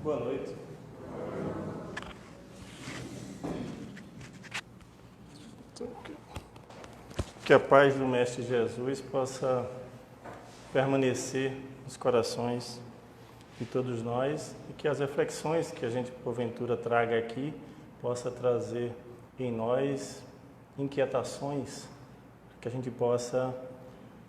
Boa noite. Que a paz do Mestre Jesus possa permanecer nos corações de todos nós e que as reflexões que a gente porventura traga aqui possa trazer em nós inquietações, que a gente possa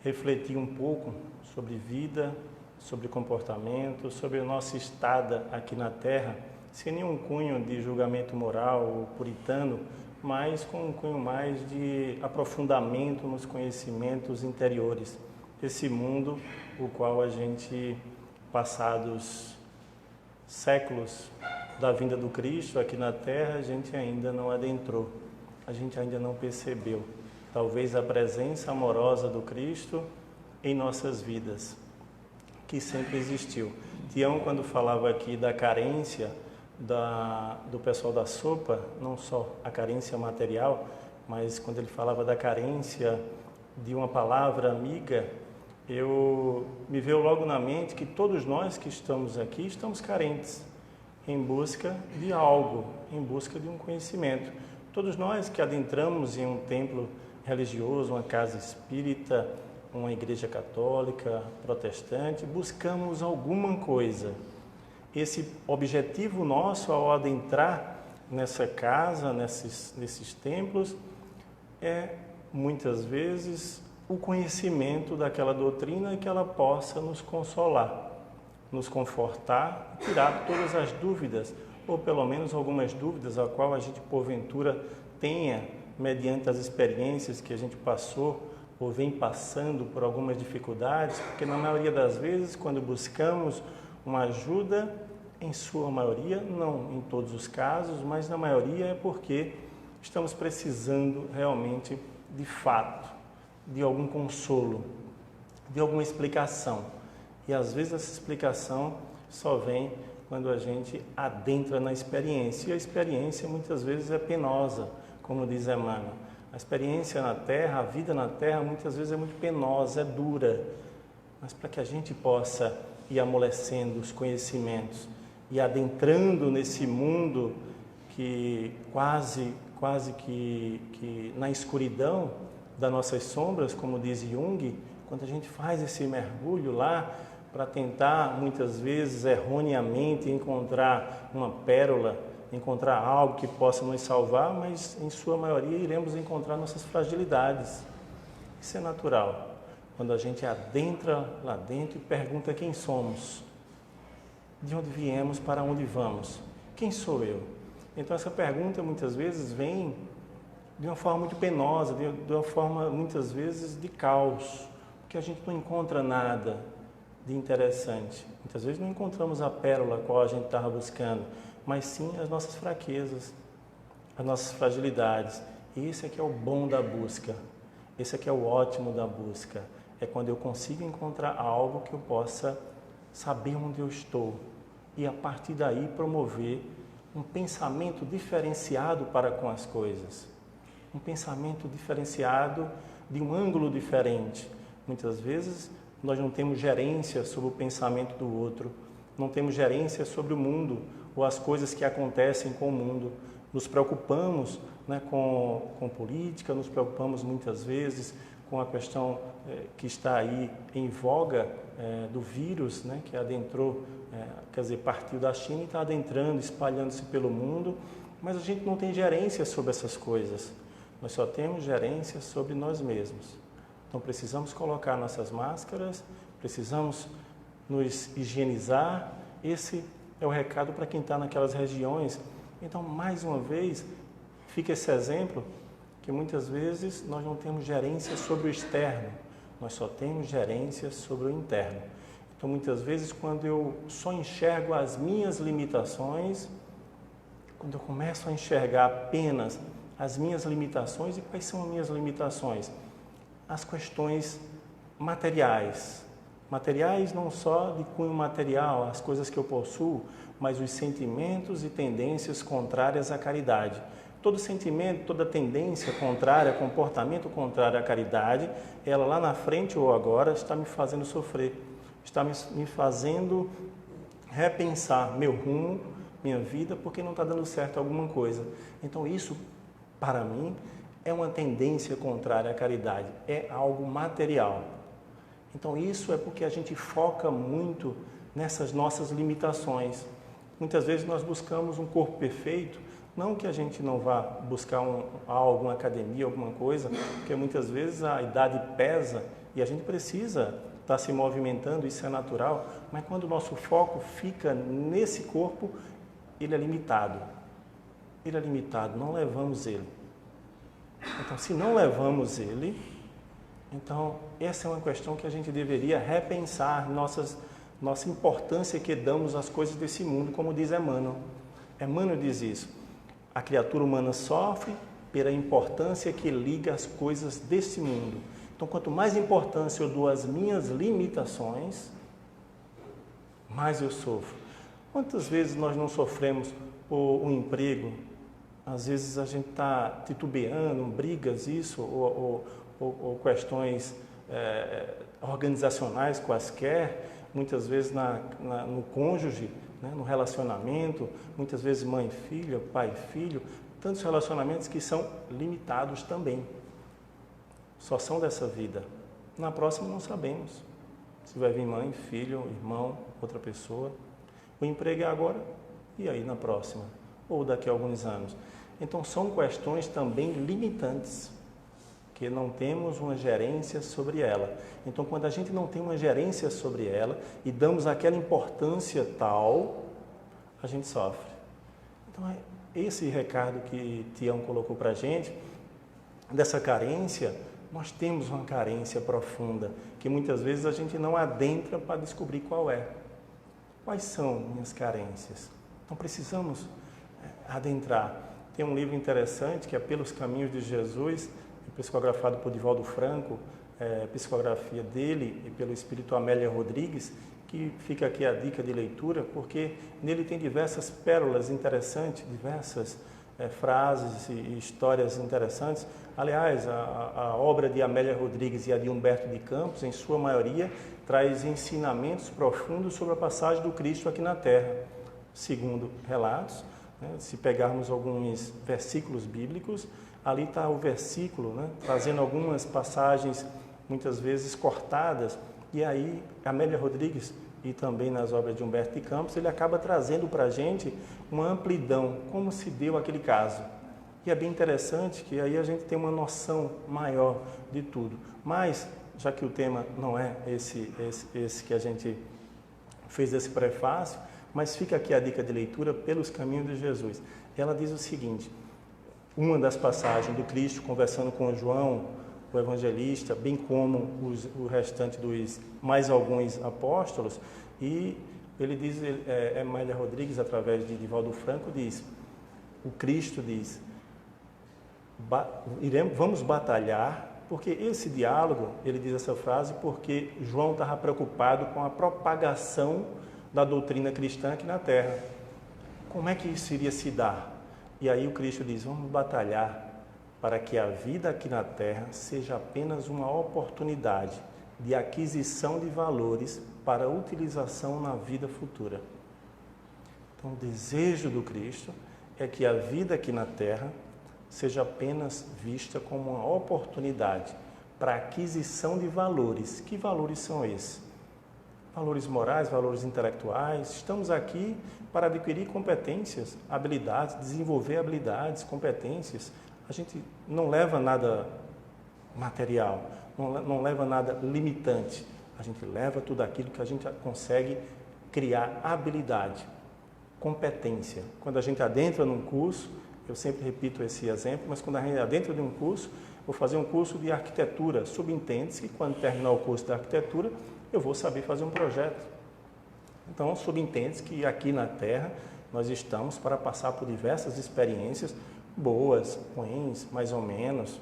refletir um pouco sobre vida, sobre comportamento, sobre a nossa estada aqui na Terra, sem nenhum cunho de julgamento moral ou puritano, mas com um cunho mais de aprofundamento nos conhecimentos interiores desse mundo, o qual a gente, passados séculos da vinda do Cristo aqui na Terra, a gente ainda não adentrou, a gente ainda não percebeu, talvez a presença amorosa do Cristo em nossas vidas, que sempre existiu. Tião, quando falava aqui da carência do pessoal da sopa, não só a carência material, mas quando ele falava da carência de uma palavra amiga, me veio logo na mente que todos nós que estamos aqui estamos carentes, em busca de algo, em busca de um conhecimento. Todos nós que adentramos em um templo religioso, uma casa espírita, uma igreja católica, protestante, buscamos alguma coisa. Esse objetivo nosso ao adentrar nessa casa, nesses templos, é muitas vezes o conhecimento daquela doutrina, que ela possa nos consolar, nos confortar, tirar todas as dúvidas, ou pelo menos algumas dúvidas a qual a gente porventura tenha, mediante as experiências que a gente passou ou vem passando por algumas dificuldades, porque na maioria das vezes, quando buscamos uma ajuda, em sua maioria, não em todos os casos, mas na maioria é porque estamos precisando realmente, de fato, de algum consolo, de alguma explicação. E às vezes essa explicação só vem quando a gente adentra na experiência. E a experiência muitas vezes é penosa, como diz Emmanuel. A experiência na Terra, a vida na Terra, muitas vezes é muito penosa, é dura. Mas para que a gente possa ir amolecendo os conhecimentos e adentrando nesse mundo que quase que na escuridão das nossas sombras, como diz Jung, quando a gente faz esse mergulho lá para tentar, muitas vezes, erroneamente, encontrar uma pérola, encontrar algo que possa nos salvar, mas em sua maioria iremos encontrar nossas fragilidades. Isso é natural. Quando a gente adentra lá dentro e pergunta quem somos, de onde viemos, para onde vamos, quem sou eu? Então essa pergunta muitas vezes vem de uma forma muito penosa, de uma forma muitas vezes de caos, porque a gente não encontra nada de interessante. Muitas vezes não encontramos a pérola a qual a gente estava buscando, mas sim as nossas fraquezas, as nossas fragilidades. E esse aqui é o bom da busca, esse aqui é o ótimo da busca. É quando eu consigo encontrar algo que eu possa saber onde eu estou e a partir daí promover um pensamento diferenciado para com as coisas. Um pensamento diferenciado de um ângulo diferente. Muitas vezes nós não temos gerência sobre o pensamento do outro, não temos gerência sobre o mundo ou as coisas que acontecem com o mundo. Nos preocupamos, com política, nos preocupamos muitas vezes com a questão que está aí em voga do vírus, que adentrou, partiu da China e está adentrando, espalhando-se pelo mundo, mas a gente não tem gerência sobre essas coisas, nós só temos gerência sobre nós mesmos. Então precisamos colocar nossas máscaras, precisamos nos higienizar. Esse é o recado para quem está naquelas regiões. Então, mais uma vez, fica esse exemplo que muitas vezes nós não temos gerência sobre o externo, nós só temos gerência sobre o interno. Então, muitas vezes, quando eu só enxergo as minhas limitações, quando eu começo a enxergar apenas as minhas limitações, e quais são as minhas limitações? As questões materiais. Materiais não só de cunho material, as coisas que eu possuo, mas os sentimentos e tendências contrárias à caridade. Todo sentimento, toda tendência contrária, comportamento contrário à caridade, ela lá na frente ou agora está me fazendo sofrer, está me fazendo repensar meu rumo, minha vida, porque não está dando certo alguma coisa. Então isso, para mim, é uma tendência contrária à caridade, é algo material. Então isso é porque a gente foca muito nessas nossas limitações. Muitas vezes nós buscamos um corpo perfeito, não que a gente não vá buscar algo, uma academia, alguma coisa, porque muitas vezes a idade pesa e a gente precisa estar se movimentando, isso é natural, mas quando o nosso foco fica nesse corpo, ele é limitado. Ele é limitado, não levamos ele. Então, se não levamos ele, então essa é uma questão que a gente deveria repensar nossa importância que damos às coisas desse mundo, como diz Emmanuel. Emmanuel diz isso. A criatura humana sofre pela importância que liga as coisas desse mundo. Então, quanto mais importância eu dou às minhas limitações, mais eu sofro. Quantas vezes nós não sofremos por um emprego? Às vezes a gente está titubeando, brigas, isso, ou questões organizacionais quaisquer, muitas vezes no cônjuge, né, no relacionamento, muitas vezes mãe e filha, pai e filho, tantos relacionamentos que são limitados também. Só são dessa vida. Na próxima não sabemos se vai vir mãe, filho, irmão, outra pessoa. O emprego é agora e aí na próxima, ou daqui a alguns anos. Então são questões também limitantes, que não temos uma gerência sobre ela. Então quando a gente não tem uma gerência sobre ela e damos aquela importância tal, a gente sofre. Então é esse recado que Tião colocou para a gente, dessa carência. Nós temos uma carência profunda, que muitas vezes a gente não adentra para descobrir qual é. Quais são minhas carências? Então precisamos adentrar. Tem um livro interessante que é Pelos Caminhos de Jesus, psicografado por Divaldo Franco, psicografia dele e pelo espírito Amélia Rodrigues, que fica aqui a dica de leitura, porque nele tem diversas pérolas interessantes, diversas frases e histórias interessantes. Aliás, a obra de Amélia Rodrigues e a de Humberto de Campos, em sua maioria, traz ensinamentos profundos sobre a passagem do Cristo aqui na Terra. Segundo relatos, né, se pegarmos alguns versículos bíblicos, ali está o versículo, né, trazendo algumas passagens, muitas vezes cortadas, e aí Amélia Rodrigues, e também nas obras de Humberto de Campos, ele acaba trazendo para a gente uma amplidão, como se deu aquele caso. E é bem interessante que aí a gente tem uma noção maior de tudo. Mas, já que o tema não é esse que a gente fez esse prefácio, mas fica aqui a dica de leitura Pelos Caminhos de Jesus. Ela diz o seguinte, uma das passagens do Cristo conversando com João, o evangelista, bem como o restante dos mais alguns apóstolos, e ele diz, Amélia Rodrigues, através de Divaldo Franco, diz, o Cristo diz, vamos batalhar, porque esse diálogo, ele diz essa frase, porque João estava preocupado com a propagação da doutrina cristã aqui na Terra. Como é que isso iria se dar? E aí o Cristo diz, vamos batalhar para que a vida aqui na Terra seja apenas uma oportunidade de aquisição de valores para utilização na vida futura. Então, o desejo do Cristo é que a vida aqui na Terra seja apenas vista como uma oportunidade para aquisição de valores. Que valores são esses? Valores morais, valores intelectuais. Estamos aqui para adquirir competências, habilidades, desenvolver habilidades, competências. A gente não leva nada material, não leva nada limitante. A gente leva tudo aquilo que a gente consegue criar habilidade, competência. Quando a gente adentra num curso, eu sempre repito esse exemplo, mas quando a gente adentra de um curso, vou fazer um curso de arquitetura, subentende-se que quando terminar o curso de arquitetura, eu vou saber fazer um projeto. Então, subentende-se que aqui na Terra nós estamos para passar por diversas experiências boas, ruins, mais ou menos.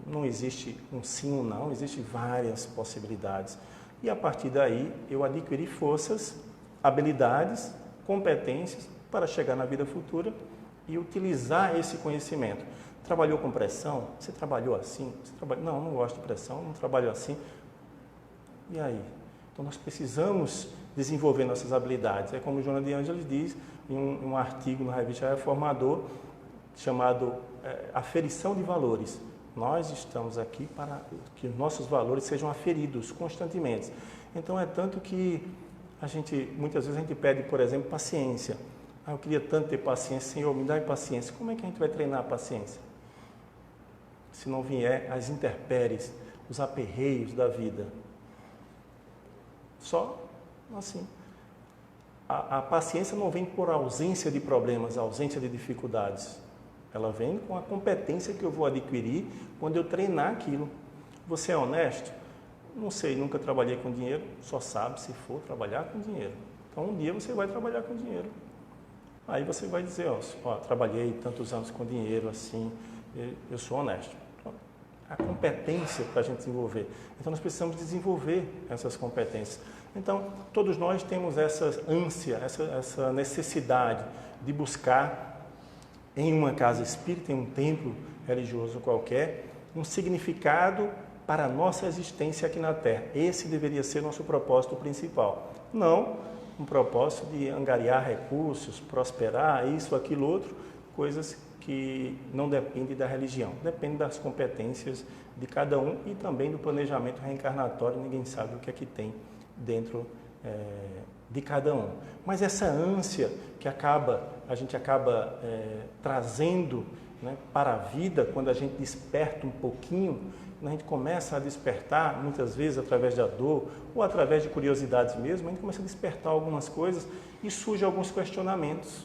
Não existe um sim ou não, existem várias possibilidades. E a partir daí eu adquiri forças, habilidades, competências para chegar na vida futura e utilizar esse conhecimento. Trabalhou com pressão? Você trabalhou assim? Não gosto de pressão, não trabalho assim. E aí? Então nós precisamos desenvolver nossas habilidades. É como Joana de Ângeles diz em um artigo na revista Reformador, chamado Aferição de Valores. Nós estamos aqui para que nossos valores sejam aferidos constantemente. Então é tanto que muitas vezes a gente pede, por exemplo, paciência. Eu queria tanto ter paciência, Senhor, me dá paciência. Como é que a gente vai treinar a paciência? Se não vier as intempéries, os aperreios da vida. Só assim. A paciência não vem por ausência de problemas, ausência de dificuldades. Ela vem com a competência que eu vou adquirir quando eu treinar aquilo. Você é honesto? Não sei, nunca trabalhei com dinheiro, só sabe se for trabalhar com dinheiro. Então um dia você vai trabalhar com dinheiro. Aí você vai dizer, trabalhei tantos anos com dinheiro, assim, eu sou honesto. A competência para a gente desenvolver. Então nós precisamos desenvolver essas competências. Então todos nós temos essa ânsia, essa necessidade de buscar em uma casa espírita, em um templo religioso qualquer, um significado para a nossa existência aqui na Terra. Esse deveria ser nosso propósito principal. Não um propósito de angariar recursos, prosperar, isso, aquilo, outro, coisas que não dependem da religião, dependem das competências de cada um e também do planejamento reencarnatório. Ninguém sabe o que é que tem dentro de cada um. Mas essa ânsia que a gente acaba trazendo, né, para a vida, quando a gente desperta um pouquinho, quando a gente começa a despertar, muitas vezes através da dor ou através de curiosidades mesmo, a gente começa a despertar algumas coisas e surgem alguns questionamentos.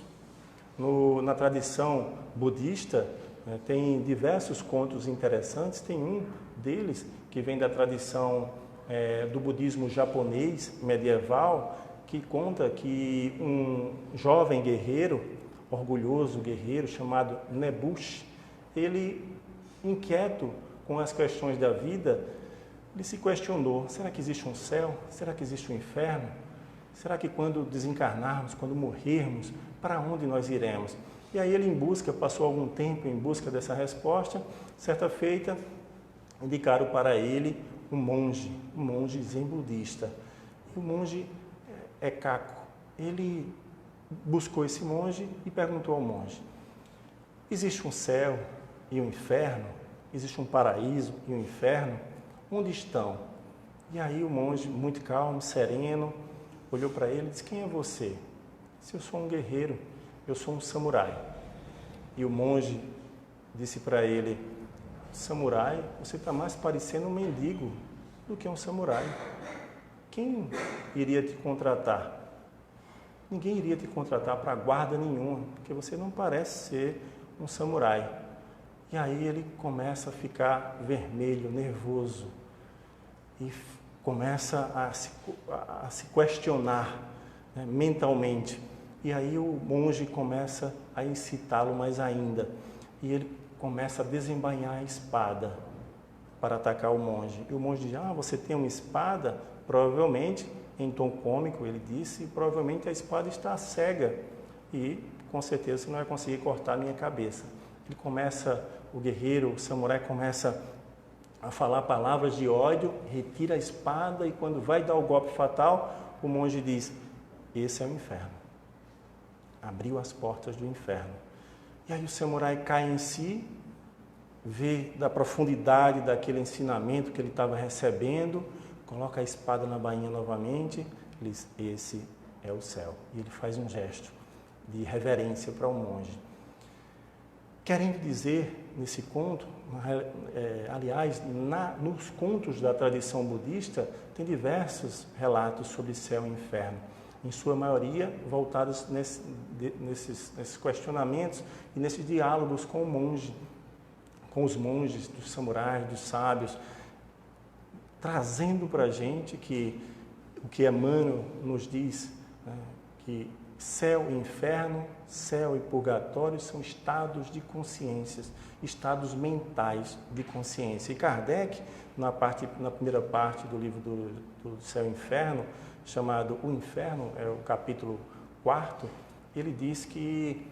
Na tradição budista, tem diversos contos interessantes. Tem um deles que vem da tradição do budismo japonês medieval, que conta que um jovem guerreiro, orgulhoso guerreiro, chamado Nebushi, ele, inquieto com as questões da vida, ele se questionou: será que existe um céu? Será que existe um inferno? Será que quando desencarnarmos, quando morrermos, para onde nós iremos? E aí ele passou algum tempo em busca dessa resposta. Certa feita, indicaram para ele um monge zen budista. E o monge é Kako. Ele buscou esse monge e perguntou ao monge: existe um céu e um inferno? Existe um paraíso e um inferno? Onde estão? E aí o monge, muito calmo, sereno, olhou para ele e disse: quem é você? Disse: eu sou um guerreiro, eu sou um samurai. E o monge disse para ele: samurai, você está mais parecendo um mendigo do que um samurai. Quem iria te contratar? Ninguém iria te contratar para guarda nenhuma, porque você não parece ser um samurai. E aí ele começa a ficar vermelho, nervoso, e começa a se questionar, né, mentalmente. E aí o monge começa a incitá-lo mais ainda, e ele começa a desembainhar a espada para atacar o monge. E o monge diz: você tem uma espada? Provavelmente, em tom cômico, ele disse, provavelmente a espada está cega e com certeza você não vai conseguir cortar a minha cabeça. O guerreiro, o samurai começa a falar palavras de ódio, retira a espada e quando vai dar o golpe fatal, o monge diz: esse é o inferno. Abriu as portas do inferno. E aí o samurai cai em si, vê da profundidade daquele ensinamento que ele estava recebendo, coloca a espada na bainha novamente, ele diz: esse é o céu. E ele faz um gesto de reverência para o monge. Querendo dizer, nesse conto, aliás, nos contos da tradição budista, tem diversos relatos sobre céu e inferno, em sua maioria voltados nesses questionamentos e nesses diálogos com o monge, com os monges, dos samurais, dos sábios, trazendo para a gente o que Emmanuel nos diz, né, que céu e inferno, céu e purgatório são estados de consciências, estados mentais de consciência. E Kardec, na primeira parte do livro do Céu e Inferno, chamado O Inferno, é o capítulo 4, ele diz que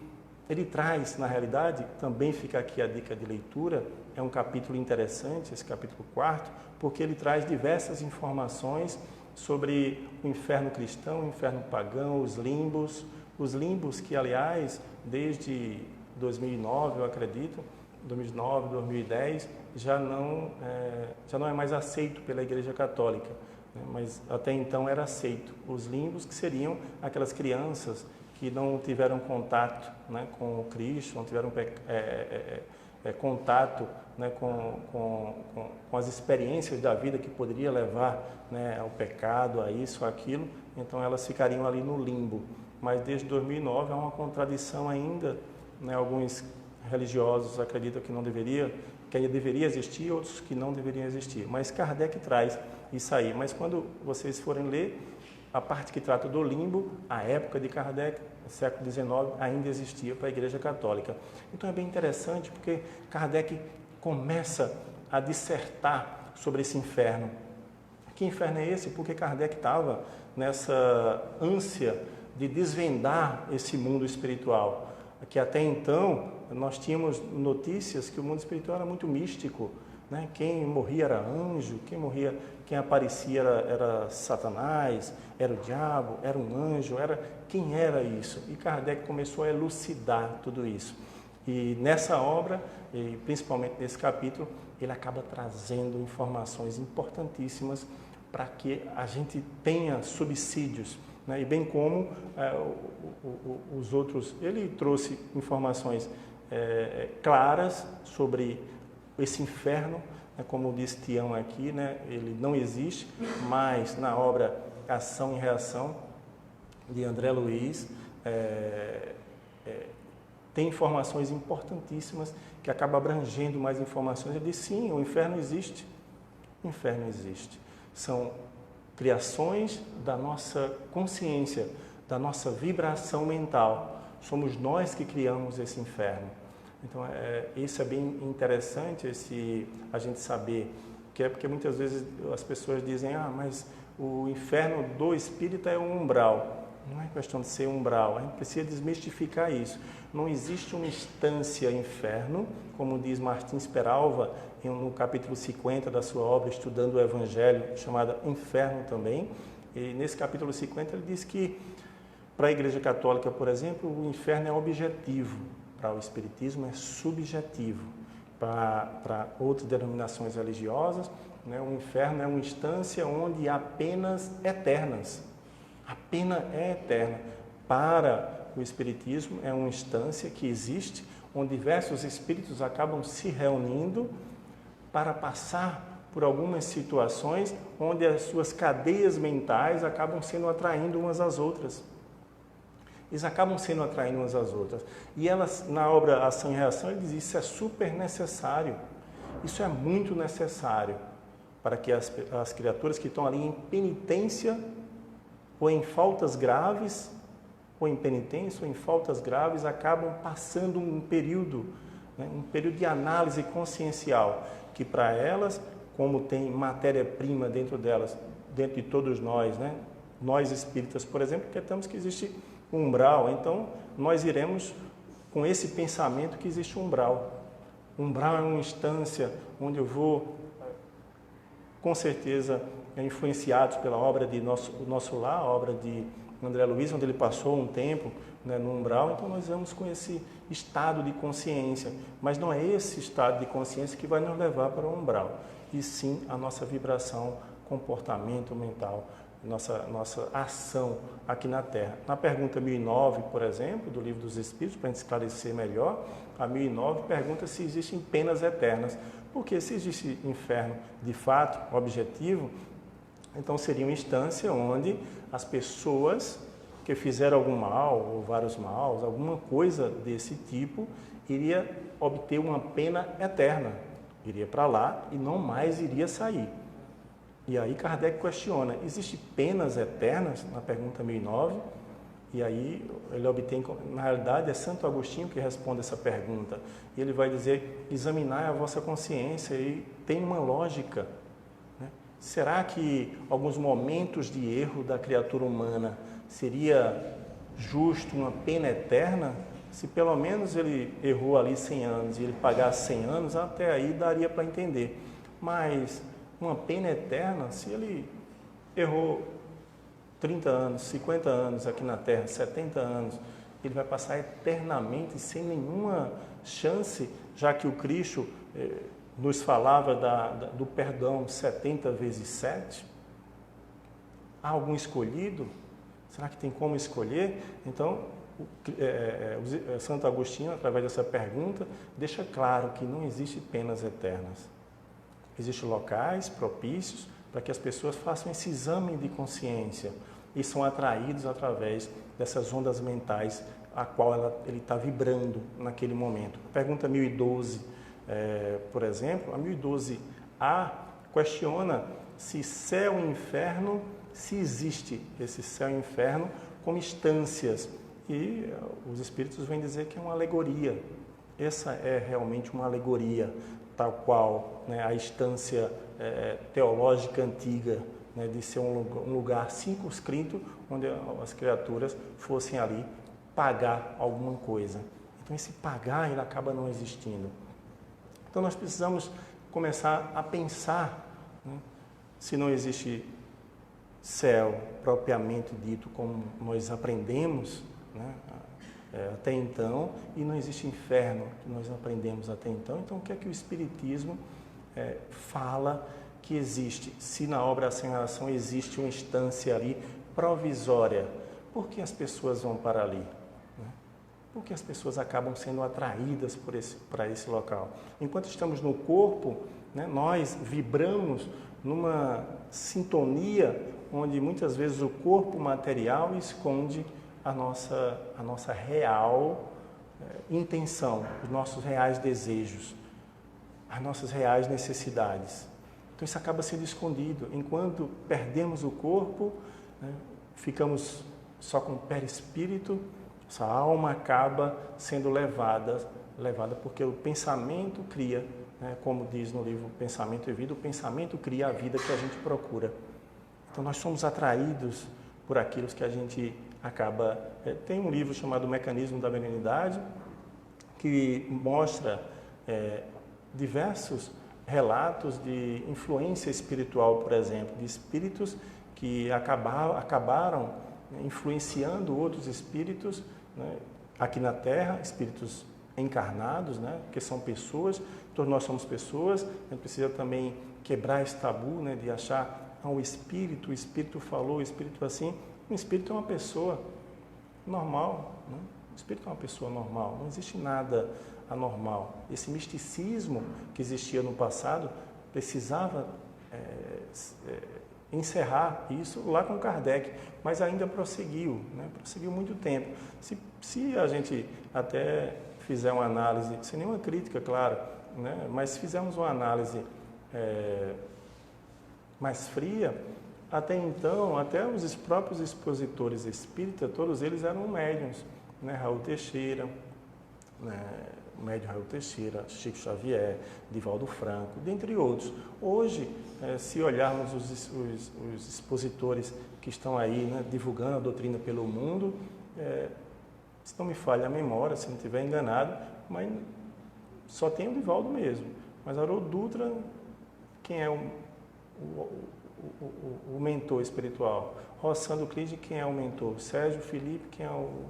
ele traz, na realidade, também fica aqui a dica de leitura, é um capítulo interessante, esse capítulo 4, porque ele traz diversas informações sobre o inferno cristão, o inferno pagão, os limbos que, aliás, desde 2009, eu acredito, 2009, 2010, já não é mais aceito pela Igreja Católica, né? Mas até então era aceito. Os limbos, que seriam aquelas crianças que não tiveram contato, né, com Cristo, não tiveram contato, né, com as experiências da vida que poderia levar, né, ao pecado, a isso, aquilo, então elas ficariam ali no limbo. Mas desde 2009 há uma contradição ainda, né, alguns religiosos acreditam que ainda deveria existir, outros que não deveriam existir. Mas Kardec traz isso aí. Mas quando vocês forem ler a parte que trata do limbo, a época de Kardec, no século XIX, ainda existia para a Igreja Católica. Então é bem interessante porque Kardec começa a dissertar sobre esse inferno. Que inferno é esse? Porque Kardec estava nessa ânsia de desvendar esse mundo espiritual, que até então nós tínhamos notícias que o mundo espiritual era muito místico, né? Quem morria era anjo, quem aparecia era Satanás, era o diabo, era um anjo, quem era isso? E Kardec começou a elucidar tudo isso. E nessa obra, e principalmente nesse capítulo, ele acaba trazendo informações importantíssimas para que a gente tenha subsídios, né? E bem como os outros, ele trouxe informações claras sobre esse inferno, né? Como disse Tião aqui, né? Ele não existe, mas na obra Ação e Reação, de André Luiz, tem informações importantíssimas que acaba abrangendo mais informações. Ele diz, sim, o inferno existe. O inferno existe. São criações da nossa consciência, da nossa vibração mental. Somos nós que criamos esse inferno. Então, isso é bem interessante, a gente saber, porque muitas vezes as pessoas dizem, mas o inferno do espírito é um umbral. Não é questão de ser umbral, a gente precisa desmistificar isso. Não existe uma instância inferno, como diz Martins Peralva, no capítulo 50 da sua obra, Estudando o Evangelho, chamada Inferno também. E nesse capítulo 50 ele diz que, para a Igreja Católica, por exemplo, o inferno é objetivo, para o Espiritismo é subjetivo. Para outras denominações religiosas, né, o inferno é uma instância onde há penas eternas. A pena é eterna. Para o Espiritismo, é uma instância que existe, onde diversos espíritos acabam se reunindo para passar por algumas situações onde as suas cadeias mentais acabam sendo atraindo umas às outras. Eles acabam sendo atraindo umas às outras. E elas, na obra Ação e Reação, ele diz, isso é super necessário. Isso é muito necessário para que as criaturas que estão ali em penitência ou em faltas graves, ou em penitência, ou em faltas graves, acabam passando um período, né, um período de análise consciencial, que para elas, como tem matéria-prima dentro delas, dentro de todos nós, né, nós espíritas, por exemplo, acreditamos que existe um umbral, então nós iremos com esse pensamento que existe um umbral. Umbral é uma instância onde eu vou, com certeza, influenciados pela obra de Nosso Lar, a obra de André Luiz, onde ele passou um tempo, né, no umbral, então nós vamos com esse estado de consciência, mas não é esse estado de consciência que vai nos levar para o umbral, e sim a nossa vibração, comportamento mental, nossa ação aqui na Terra. Na pergunta 1009, por exemplo, do Livro dos Espíritos, para a gente esclarecer melhor, a 1009 pergunta se existem penas eternas, porque se existe inferno de fato, objetivo, então seria uma instância onde as pessoas que fizeram algum mal, ou vários maus, alguma coisa desse tipo, iria obter uma pena eterna. Iria para lá e não mais iria sair. E aí Kardec questiona, existem penas eternas? Na pergunta 1009. E aí ele obtém, na realidade é Santo Agostinho que responde essa pergunta. E ele vai dizer, examinai a vossa consciência e tem uma lógica. Será que alguns momentos de erro da criatura humana seria justo uma pena eterna? Se pelo menos ele errou ali 100 anos e ele pagasse 100 anos, até aí daria para entender. Mas uma pena eterna, se ele errou 30 anos, 50 anos aqui na Terra, 70 anos, ele vai passar eternamente sem nenhuma chance, já que o Cristo nos falava do perdão 70 vezes 7? Há algum escolhido? Será que tem como escolher? Então, Santo Agostinho, através dessa pergunta, deixa claro que não existe penas eternas. Existem locais propícios para que as pessoas façam esse exame de consciência e são atraídos através dessas ondas mentais a qual ele está vibrando naquele momento. Pergunta 1012, por exemplo, a 1012A questiona se céu e inferno, se existe esse céu e inferno como instâncias. E os espíritos vêm dizer que é uma alegoria. Essa é realmente uma alegoria, tal qual, né, a instância teológica antiga, né, de ser um lugar circunscrito onde as criaturas fossem ali pagar alguma coisa. Então esse pagar ele acaba não existindo. Então nós precisamos começar a pensar, né, se não existe céu propriamente dito como nós aprendemos, né, até então, e não existe inferno que nós aprendemos até então. Então o que é que o Espiritismo fala que existe? Se na obra Sem Ação existe uma instância ali provisória, por que as pessoas vão para ali? Por que as pessoas acabam sendo atraídas para esse local? Enquanto estamos no corpo, né, nós vibramos numa sintonia onde muitas vezes o corpo material esconde a nossa real intenção, os nossos reais desejos, as nossas reais necessidades. Então isso acaba sendo escondido. Enquanto perdemos o corpo, né, ficamos só com o perispírito, essa alma acaba sendo levada porque o pensamento cria, né, como diz no livro Pensamento e Vida, o pensamento cria a vida que a gente procura. Então nós somos atraídos por aquilo que a gente acaba... tem um livro chamado Mecanismo da Benignidade, que mostra diversos relatos de influência espiritual, por exemplo, de espíritos que acabaram influenciando outros espíritos, né, aqui na Terra, espíritos encarnados, né, que são pessoas, todos nós somos pessoas, a gente precisa também quebrar esse tabu, né, de achar o espírito falou, o espírito assim. O espírito é uma pessoa normal, né? O espírito é uma pessoa normal, não existe nada anormal. Esse misticismo que existia no passado precisava encerrar isso lá com Kardec, mas ainda prosseguiu, né? Prosseguiu muito tempo. Se a gente até fizer uma análise, sem nenhuma crítica, claro, né? Mas se fizermos uma análise mais fria, até então, até os próprios expositores espíritas, todos eles eram médiuns, né? Raul Teixeira, né? O médium Raul Teixeira, Chico Xavier, Divaldo Franco, dentre outros. Hoje, se olharmos os expositores que estão aí, né, divulgando a doutrina pelo mundo, se não me falha a memória, se não estiver enganado, mas só tem o Divaldo mesmo. Mas Haroldo Dutra, quem é o mentor espiritual? Rossandro Clide, quem é o mentor? Sérgio Felipe, quem é o...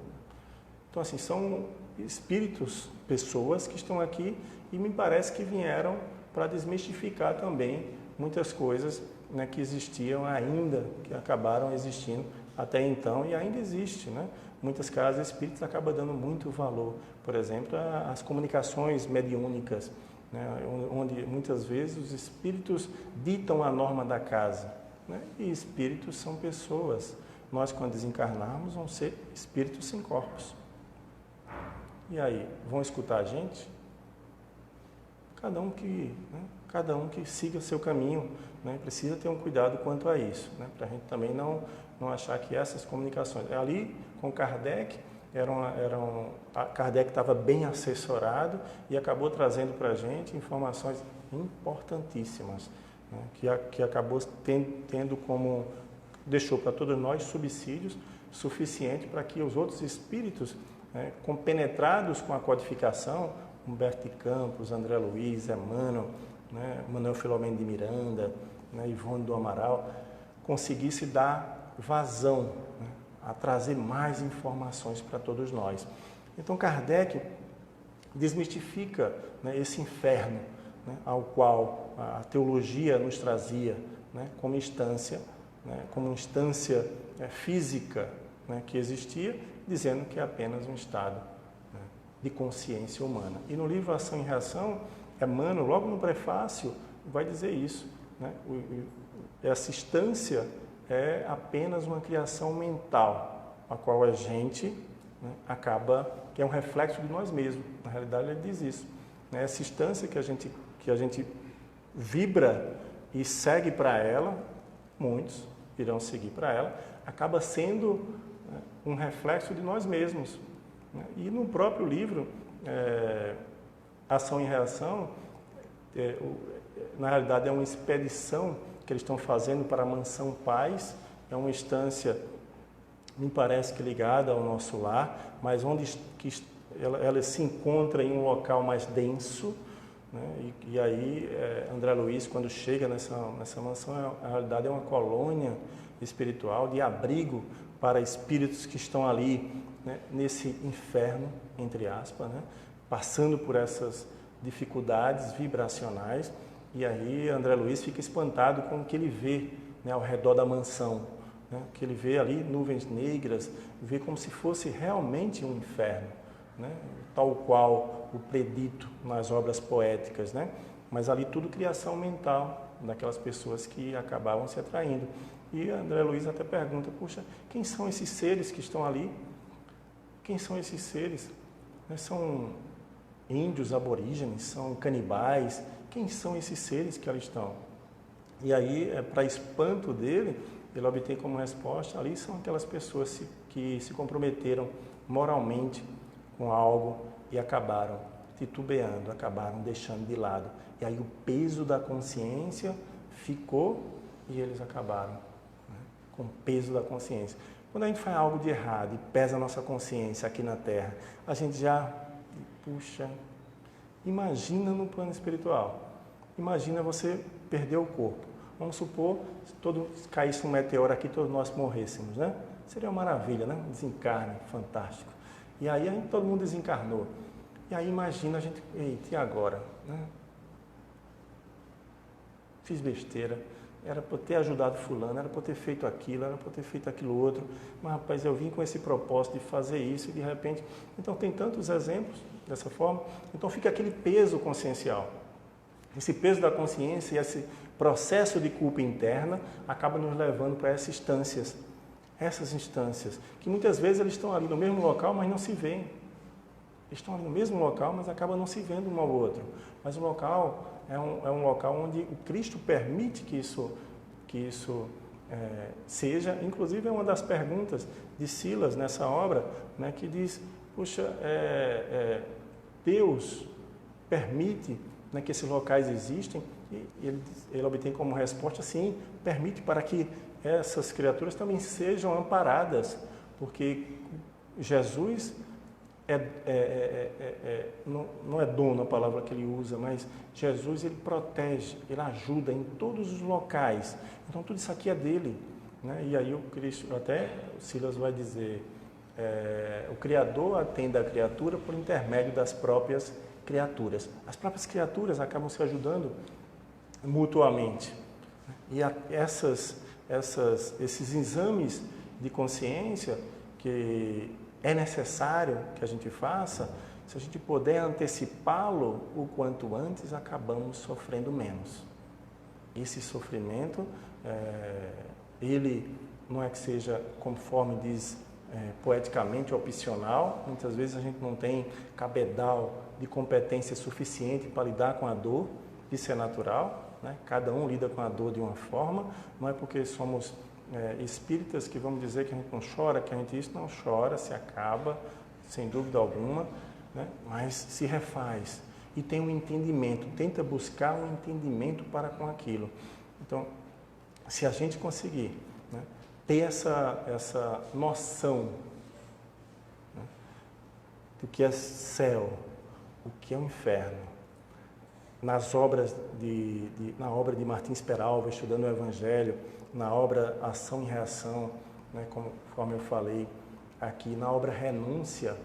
Então, assim, são espíritos, pessoas que estão aqui e me parece que vieram para desmistificar também muitas coisas, né, que existiam ainda, que acabaram existindo até então e ainda existe, né? Muitas casas espíritas acabam dando muito valor, por exemplo, às comunicações mediúnicas, né, onde muitas vezes os espíritos ditam a norma da casa, né, e espíritos são pessoas. Nós, quando desencarnarmos, vamos ser espíritos sem corpos. E aí, vão escutar a gente? Cada um que siga seu caminho, né, precisa ter um cuidado quanto a isso, né, para a gente também não achar que essas comunicações... Ali, com Kardec, Kardec estava bem assessorado e acabou trazendo para a gente informações importantíssimas, né, que acabou tendo como... deixou para todos nós subsídios suficientes para que os outros espíritos, né, compenetrados com a codificação, Humberto de Campos, André Luiz, Emmanuel, né, Manuel Filomeno de Miranda, né, Ivone do Amaral, conseguisse dar vazão, né, a trazer mais informações para todos nós. Então Kardec desmistifica, né, esse inferno, né, ao qual a teologia nos trazia, né, como instância, física, né, que existia, dizendo que é apenas um estado, né, de consciência humana. E no livro Ação e Reação, Emmanuel, logo no prefácio, vai dizer isso, né? Essa instância é apenas uma criação mental, a qual a gente, né, acaba, que é um reflexo de nós mesmos. Na realidade, ele diz isso, né? Essa instância que a gente vibra e segue para ela, muitos irão seguir para ela, acaba sendo, né, um reflexo de nós mesmos, né? E no próprio livro, Ação e Reação, na realidade é uma expedição que eles estão fazendo para a Mansão Paz, é uma instância, me parece que ligada ao nosso lar, mas onde ela se encontra em um local mais denso, né? E aí André Luiz, quando chega nessa mansão, na realidade é uma colônia espiritual de abrigo para espíritos que estão ali, né, nesse inferno, entre aspas, né, passando por essas dificuldades vibracionais. E aí André Luiz fica espantado com o que ele vê, né, ao redor da mansão, né, que ele vê ali nuvens negras, vê como se fosse realmente um inferno, né, tal qual o predito nas obras poéticas, né, mas ali tudo criação mental daquelas pessoas que acabavam se atraindo. E André Luiz até pergunta, puxa, quem são esses seres que estão ali? Quem são esses seres? São índios aborígenes, são canibais, quem são esses seres que ali estão? E aí, para espanto dele, ele obtém como resposta, ali são aquelas pessoas que se comprometeram moralmente com algo e acabaram titubeando, acabaram deixando de lado. E aí o peso da consciência ficou e eles acabaram, né, com o peso da consciência. Quando a gente faz algo de errado e pesa a nossa consciência aqui na Terra, a gente já, puxa, imagina no plano espiritual. Imagina você perder o corpo. Vamos supor, se caísse um meteoro aqui, todos nós morrêssemos, né? Seria uma maravilha, né? Um desencarne fantástico. E aí todo mundo desencarnou. E aí imagina a gente, eita, e agora? Né? Fiz besteira, era para ter ajudado fulano, era para ter feito aquilo, era para ter feito aquilo outro. Mas, rapaz, eu vim com esse propósito de fazer isso e de repente... Então, tem tantos exemplos dessa forma. Então, fica aquele peso consciencial. Esse peso da consciência e esse processo de culpa interna acaba nos levando para essas instâncias, que muitas vezes eles estão ali no mesmo local, mas não se veem. Eles estão ali no mesmo local, mas acabam não se vendo um ao outro. Mas o local é um local onde o Cristo permite que isso seja. Inclusive, é uma das perguntas de Silas nessa obra, né, que diz, puxa, Deus permite, né, que esses locais existem, e ele obtém como resposta, sim, permite para que essas criaturas também sejam amparadas, porque Jesus não é dono a palavra que ele usa, mas Jesus, ele protege, ele ajuda em todos os locais. Então tudo isso aqui é dele, né? E aí o Cristo, até o Silas vai dizer, o Criador atende a criatura por intermédio das próprias criaturas. As próprias criaturas acabam se ajudando mutuamente. E esses exames de consciência que é necessário que a gente faça, se a gente puder antecipá-lo o quanto antes, acabamos sofrendo menos. Esse sofrimento, ele não é que seja, conforme diz poeticamente, opcional. Muitas vezes a gente não tem cabedal de competência suficiente para lidar com a dor, isso é natural, né? Cada um lida com a dor de uma forma, não é porque somos espíritas que vamos dizer que a gente não chora, que a gente isso não chora, se acaba, sem dúvida alguma, né? Mas se refaz e tem um entendimento, tenta buscar um entendimento para com aquilo. Então, se a gente conseguir, né, ter essa noção, né, do que é céu, o que é o inferno, na obra de Martins Peralva, estudando o Evangelho, na obra Ação e Reação, né, conforme eu falei aqui na obra Renúncia.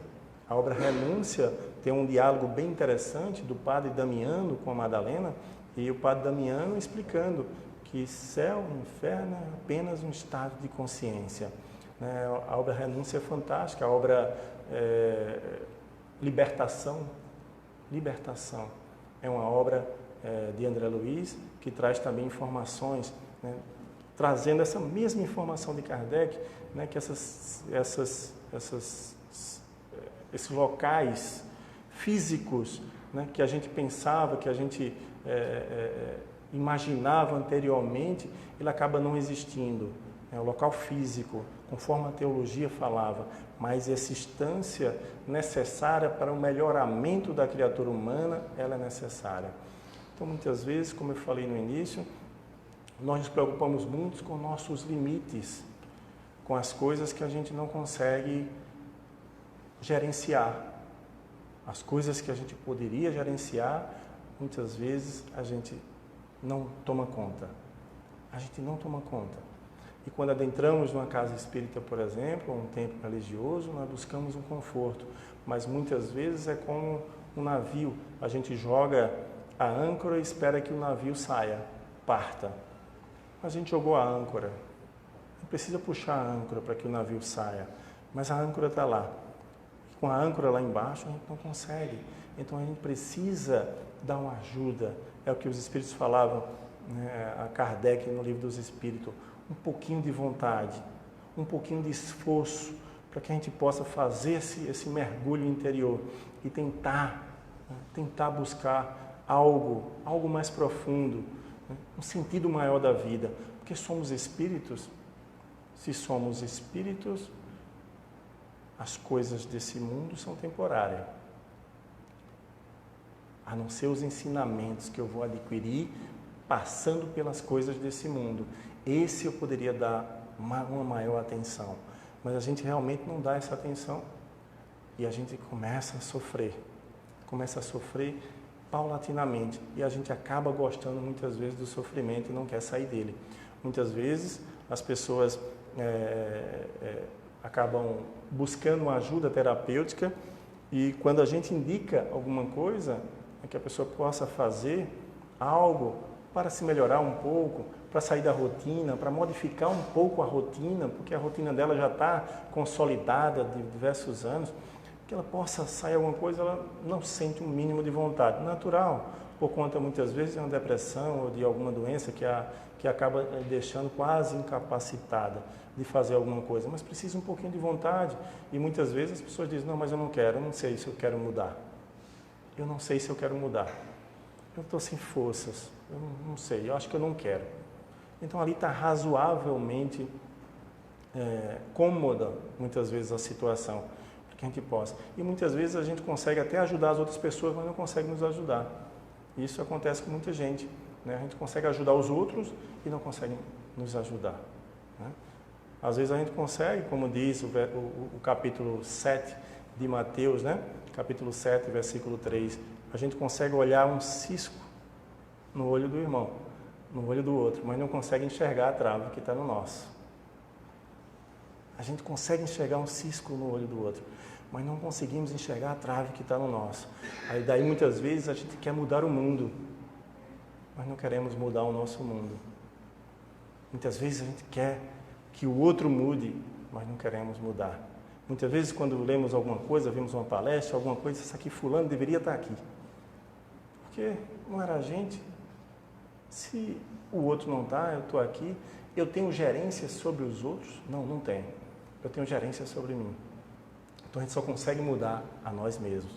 A obra Renúncia tem um diálogo bem interessante do padre Damiano com a Madalena, e o padre Damiano explicando que céu e inferno é apenas um estado de consciência. A obra Renúncia é fantástica, a obra Libertação é uma obra de André Luiz, que traz também informações, né, trazendo essa mesma informação de Kardec, né, que esses locais físicos, né, que a gente pensava, que a gente imaginava anteriormente, ele acaba não existindo. É o local físico, conforme a teologia falava, mas essa instância necessária para o melhoramento da criatura humana, ela é necessária. Então, muitas vezes, como eu falei no início, nós nos preocupamos muito com nossos limites, com as coisas que a gente não consegue gerenciar. As coisas que a gente poderia gerenciar, muitas vezes a gente não toma conta. A gente não toma conta. E quando adentramos numa casa espírita, por exemplo, ou um templo religioso, nós buscamos um conforto. Mas muitas vezes é como um navio. A gente joga a âncora e espera que o navio saia, parta. A gente jogou a âncora. Não precisa puxar a âncora para que o navio saia. Mas a âncora está lá. Com a âncora lá embaixo, a gente não consegue. Então, a gente precisa dar uma ajuda. É o que os Espíritos falavam, né, a Kardec no Livro dos Espíritos. Um pouquinho de vontade, um pouquinho de esforço, para que a gente possa fazer esse mergulho interior e tentar buscar algo mais profundo, né, um sentido maior da vida. Porque somos espíritos. Se somos espíritos, as coisas desse mundo são temporárias. A não ser os ensinamentos que eu vou adquirir passando pelas coisas desse mundo. Esse eu poderia dar uma maior atenção. Mas a gente realmente não dá essa atenção e a gente começa a sofrer. Começa a sofrer paulatinamente. E a gente acaba gostando muitas vezes do sofrimento e não quer sair dele. Muitas vezes as pessoas acabam buscando uma ajuda terapêutica e quando a gente indica alguma coisa, que a pessoa possa fazer algo para se melhorar um pouco, para sair da rotina, para modificar um pouco a rotina, porque a rotina dela já está consolidada de diversos anos, que ela possa sair alguma coisa, ela não sente um mínimo de vontade. Natural, por conta muitas vezes de uma depressão ou de alguma doença que acaba deixando quase incapacitada de fazer alguma coisa, mas precisa um pouquinho de vontade. E muitas vezes as pessoas dizem, não, mas eu não quero, eu não sei se eu quero mudar. Eu não sei se eu quero mudar. Eu estou sem forças, eu não sei, eu acho que eu não quero. Então ali está razoavelmente cômoda, muitas vezes, a situação, para que a gente possa. E muitas vezes a gente consegue até ajudar as outras pessoas, mas não consegue nos ajudar. Isso acontece com muita gente, né? A gente consegue ajudar os outros e não consegue nos ajudar, né? Às vezes a gente consegue, como diz o capítulo 7 de Mateus, né? Capítulo 7, versículo 3, a gente consegue olhar um cisco no olho do irmão, no olho do outro, mas não consegue enxergar a trave que está no nosso. A gente consegue enxergar um cisco no olho do outro, mas não conseguimos enxergar a trave que está no nosso. Aí daí muitas vezes a gente quer mudar o mundo, mas não queremos mudar o nosso mundo. Muitas vezes a gente quer que o outro mude, mas não queremos mudar. Muitas vezes quando lemos alguma coisa, vimos uma palestra, alguma coisa, isso aqui fulano deveria estar aqui. Porque não era a gente. Se o outro não está, eu estou aqui. Eu tenho gerência sobre os outros? Não, não tenho. Eu tenho gerência sobre mim. Então a gente só consegue mudar a nós mesmos.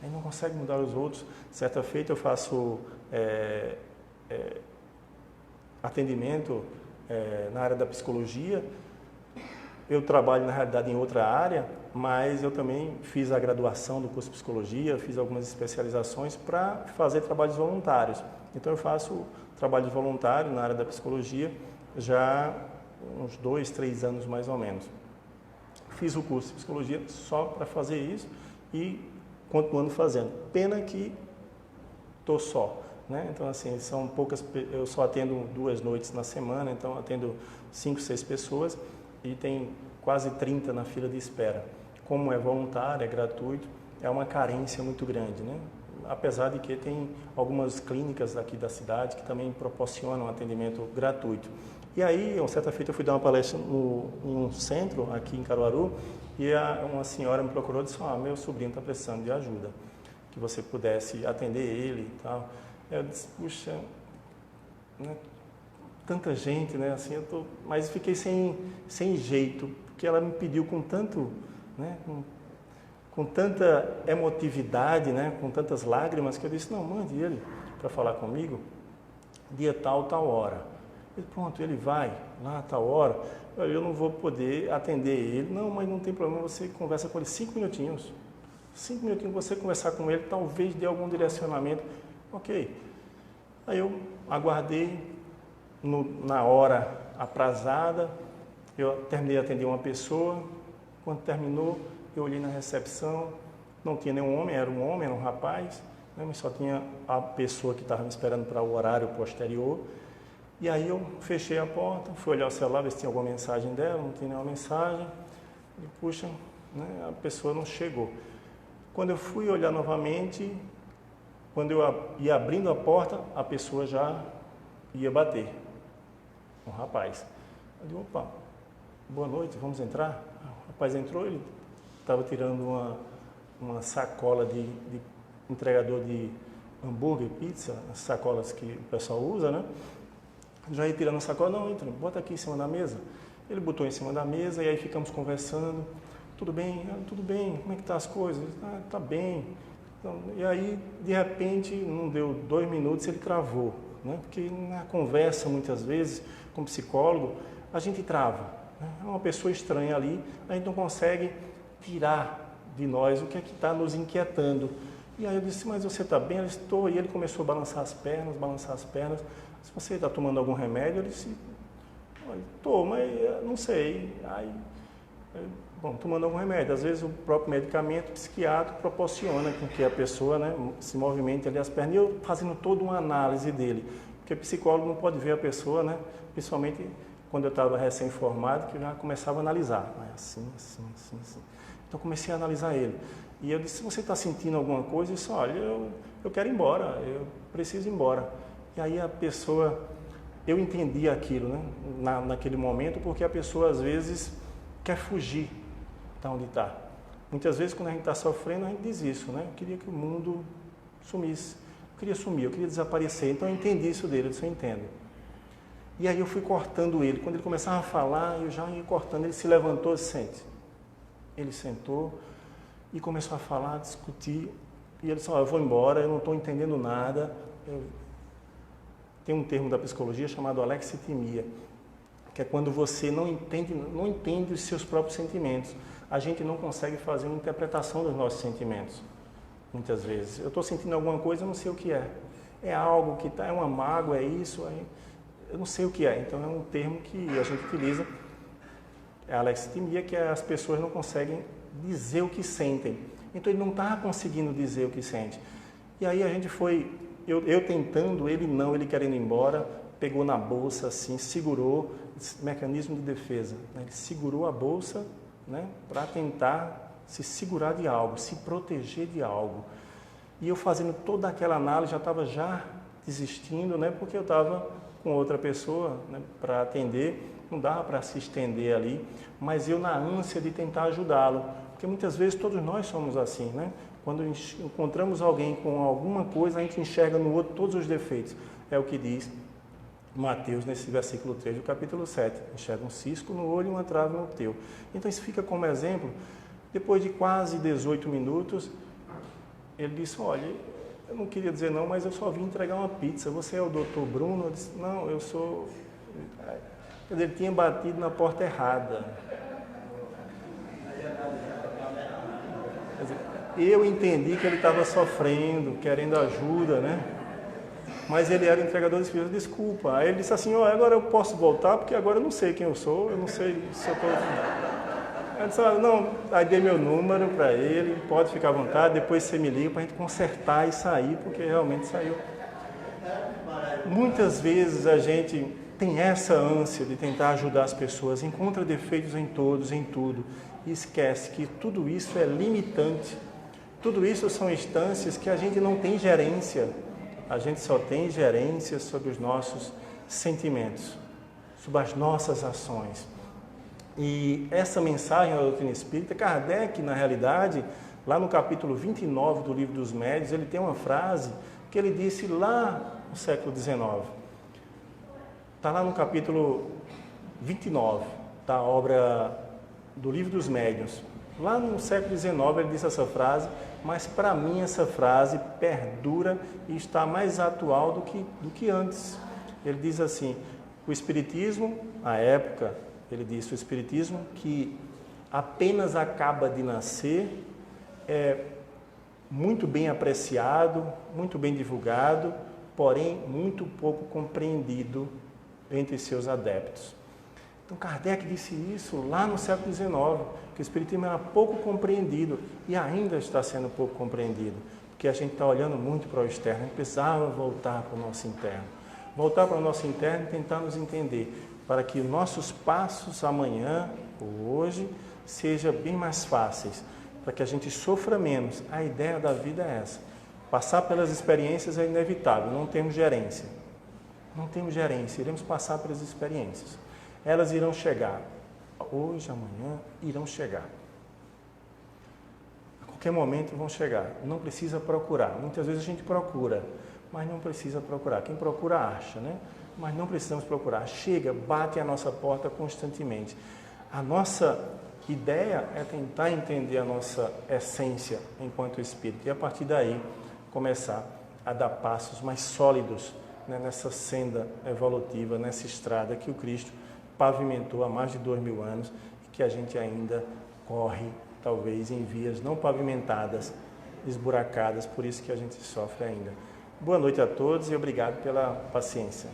A gente não consegue mudar os outros. Certa feita eu faço atendimento na área da psicologia. Eu trabalho, na realidade, em outra área, mas eu também fiz a graduação do curso de psicologia, fiz algumas especializações para fazer trabalhos voluntários. Então, eu faço trabalho voluntário na área da psicologia já uns 2, 3 anos, mais ou menos. Fiz o curso de psicologia só para fazer isso e continuando fazendo. Pena que estou só, né? Então, assim, são poucas, eu só atendo 2 noites na semana, então atendo 5, 6 pessoas. e tem quase 30 na fila de espera. Como é voluntário, é gratuito, é uma carência muito grande, né? Apesar de que tem algumas clínicas aqui da cidade que também proporcionam atendimento gratuito. E aí, uma certa feita, eu fui dar uma palestra em um centro aqui em Caruaru e uma senhora me procurou e disse: meu sobrinho está precisando de ajuda, que você pudesse atender ele e tal. Eu disse: puxa, né, tanta gente, né? Assim, mas fiquei sem jeito, porque ela me pediu com tanto, né, com tanta emotividade, né, com tantas lágrimas, que eu disse: não, mande ele para falar comigo, dia tal hora. Ele, pronto, ele vai lá, tal hora, eu não vou poder atender ele. Não, mas não tem problema, você conversa com ele 5 minutinhos. 5 minutinhos você conversar com ele, talvez dê algum direcionamento. Ok. Aí eu aguardei na hora aprazada, eu terminei de atender uma pessoa. Quando terminou, eu olhei na recepção, não tinha nenhum homem, era um rapaz, né, mas só tinha a pessoa que estava me esperando para o horário posterior. E aí eu fechei a porta, fui olhar o celular, ver se tinha alguma mensagem dela, não tinha nenhuma mensagem. E puxa, né, a pessoa não chegou. Quando eu fui olhar novamente, quando eu ia abrindo a porta, a pessoa já ia bater. Um rapaz. Eu disse: opa, boa noite, vamos entrar? O rapaz entrou, ele estava tirando uma sacola de entregador de hambúrguer, pizza, as sacolas que o pessoal usa, né? Já ia tirando a sacola: não, entra, bota aqui em cima da mesa. Ele botou em cima da mesa e aí ficamos conversando. Tudo bem? Tudo bem, como é que tá as coisas? Tá bem. Então, e aí, de repente, não deu 2 minutos, ele travou, né? Porque na conversa, muitas vezes, com psicólogo, a gente trava, né? É uma pessoa estranha ali, a gente não consegue tirar de nós o que é que está nos inquietando. E aí eu disse: mas você está bem? Ele disse: estou. E ele começou a balançar as pernas. Se você está tomando algum remédio? Eu disse: estou, mas não sei. Aí, bom, tomando algum remédio. Às vezes o próprio medicamento psiquiátrico proporciona com que a pessoa, né, se movimente ali as pernas. E eu fazendo toda uma análise dele, porque o psicólogo não pode ver a pessoa, né, principalmente quando eu estava recém-formado, que eu já começava a analisar. Assim. Então comecei a analisar ele. E eu disse: se você está sentindo alguma coisa? Eu disse: olha, eu quero ir embora, eu preciso ir embora. E aí a pessoa, eu entendi aquilo, né, naquele momento, porque a pessoa às vezes quer fugir de onde está. Muitas vezes quando a gente está sofrendo, a gente diz isso, né? Eu queria que o mundo sumisse, eu queria sumir, eu queria desaparecer. Então eu entendi isso dele, eu disse: eu entendo. E aí eu fui cortando ele. Quando ele começava a falar, eu já ia cortando. Ele se levantou e disse: sente. Ele sentou e começou a falar, a discutir. E ele disse: eu vou embora, eu não estou entendendo nada. Tem um termo da psicologia chamado alexitimia, que é quando você não entende os seus próprios sentimentos. A gente não consegue fazer uma interpretação dos nossos sentimentos, muitas vezes. Eu estou sentindo alguma coisa, eu não sei o que é. É algo que é uma mágoa, é isso, eu não sei o que é. Então é um termo que a gente utiliza, é a alexitimia, que as pessoas não conseguem dizer o que sentem. Então ele não estava conseguindo dizer o que sente. E aí a gente foi, eu tentando, ele querendo ir embora, pegou na bolsa assim, segurou, mecanismo de defesa, né? Ele segurou a bolsa, né, para tentar se segurar de algo, se proteger de algo. E eu fazendo toda aquela análise, já estava desistindo, né, porque eu estava com outra pessoa, né, para atender, não dava para se estender ali, mas eu na ânsia de tentar ajudá-lo, porque muitas vezes todos nós somos assim, né? Quando encontramos alguém com alguma coisa, a gente enxerga no outro todos os defeitos. É o que diz Mateus, nesse versículo 3 do capítulo 7. Enxerga um cisco no olho e uma trave no teu. Então isso fica como exemplo. Depois de quase 18 minutos, ele disse: olha, eu não queria dizer não, mas eu só vim entregar uma pizza. Você é o doutor Bruno? Eu disse: não, eu sou... Quer dizer, ele tinha batido na porta errada. Quer dizer, eu entendi que ele estava sofrendo, querendo ajuda, né? Mas ele era o entregador de pizza. Desculpa. Aí ele disse assim: ó, agora eu posso voltar, porque agora eu não sei quem eu sou, eu não sei se eu estou... Aí disse: não, aí dei meu número para ele, pode ficar à vontade, depois você me liga para a gente consertar e sair, porque realmente saiu. Muitas vezes a gente tem essa ânsia de tentar ajudar as pessoas, encontra defeitos em todos, em tudo, e esquece que tudo isso é limitante. Tudo isso são instâncias que a gente não tem gerência. A gente só tem gerência sobre os nossos sentimentos, sobre as nossas ações. E essa mensagem da doutrina espírita, Kardec, na realidade, lá no capítulo 29 do Livro dos Médiuns, ele tem uma frase que ele disse lá no século XIX. Está lá no capítulo 29 da obra do Livro dos Médiuns. Lá no século XIX ele disse essa frase, mas para mim essa frase perdura e está mais atual do que antes. Ele diz assim, o Espiritismo, à época, ele disse, o Espiritismo que apenas acaba de nascer, é muito bem apreciado, muito bem divulgado, porém muito pouco compreendido entre seus adeptos. Então Kardec disse isso lá no século XIX, que o Espiritismo era pouco compreendido e ainda está sendo pouco compreendido, porque a gente está olhando muito para o externo, a gente precisava voltar para o nosso interno. Voltar para o nosso interno e tentar nos entender, para que nossos passos amanhã ou hoje sejam bem mais fáceis, para que a gente sofra menos. A ideia da vida é essa. Passar pelas experiências é inevitável, não temos gerência. Não temos gerência, iremos passar pelas experiências. Elas irão chegar. Hoje, amanhã, irão chegar. A qualquer momento vão chegar. Não precisa procurar. Muitas vezes a gente procura, mas não precisa procurar. Quem procura acha, né? Mas não precisamos procurar. Chega, bate à nossa porta constantemente. A nossa ideia é tentar entender a nossa essência enquanto espírito e a partir daí começar a dar passos mais sólidos, né, nessa senda evolutiva, nessa estrada que o Cristo pavimentou há mais de 2000 anos e que a gente ainda corre, talvez, em vias não pavimentadas, esburacadas, por isso que a gente sofre ainda. Boa noite a todos e obrigado pela paciência.